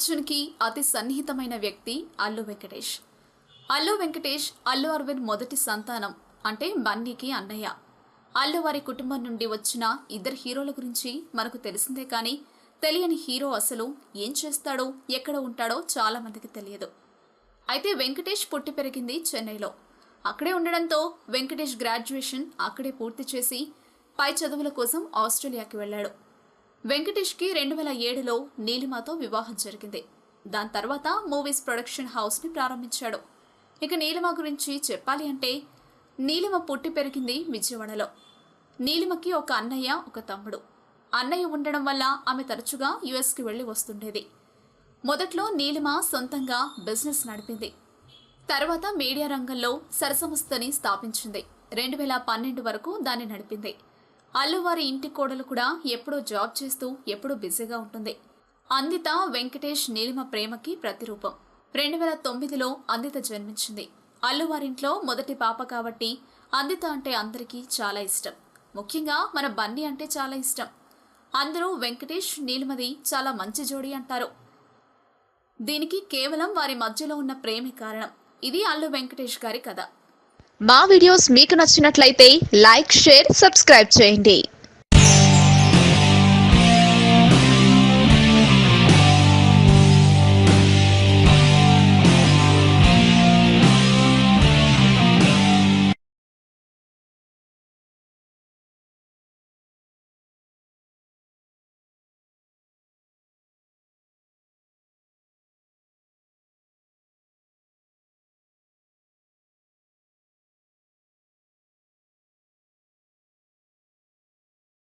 అర్జున్కి అతి సన్నిహితమైన వ్యక్తి అల్లు వెంకటేష్. అల్లు వెంకటేష్ అల్లు అరవింద్ మొదటి సంతానం, అంటే బన్నీకి అన్నయ్య. అల్లు వారి కుటుంబం నుండి వచ్చిన ఇద్దరు హీరోల గురించి మనకు తెలిసిందే, కానీ తెలియని హీరో అసలు ఏం చేస్తాడో, ఎక్కడ ఉంటాడో చాలా మందికి తెలియదు. అయితే వెంకటేష్ పుట్టి పెరిగింది చెన్నైలో. అక్కడే ఉండడంతో వెంకటేష్ గ్రాడ్యుయేషన్ అక్కడే పూర్తి చేసి పై చదువుల కోసం ఆస్ట్రేలియాకి వెళ్ళాడు. వెంకటేష్కి 2007లో నీలిమతో వివాహం జరిగింది. దాని తర్వాత మూవీస్ ప్రొడక్షన్ హౌస్ని ప్రారంభించాడు. ఇక నీలిమ గురించి చెప్పాలి అంటే, నీలిమ పుట్టి పెరిగింది విజయవాడలో. నీలిమకి ఒక అన్నయ్య, ఒక తమ్ముడు. అన్నయ్య ఉండడం వల్ల ఆమె తరచుగా యుఎస్కి వెళ్ళి వస్తుండేది. మొదట్లో నీలిమ సొంతంగా బిజినెస్ నడిపింది. తర్వాత మీడియా రంగంలో సరసంస్థని స్థాపించింది. 2012 వరకు దాన్ని నడిపింది. అల్లు వారి ఇంటి కోడలు కూడా ఎప్పుడూ జాబ్ చేస్తూ ఎప్పుడూ బిజీగా ఉంటుంది. అందిత వెంకటేష్ నీలిమ ప్రేమకి ప్రతిరూపం. 2009లో అందిత జన్మించింది. అల్లు వారింట్లో మొదటి పాప కాబట్టి అందిత అంటే అందరికీ చాలా ఇష్టం. ముఖ్యంగా మన బన్నీ అంటే చాలా ఇష్టం. అందరూ వెంకటేష్ నీలిమది చాలా మంచి జోడీ అంటారు. దీనికి కేవలం వారి మధ్యలో ఉన్న ప్రేమే కారణం. ఇది అల్లు వెంకటేష్ గారి కథ. మా వీడియోస్ మీకు నచ్చినట్లయితే లైక్, షేర్, సబ్స్క్రైబ్ చేయండి.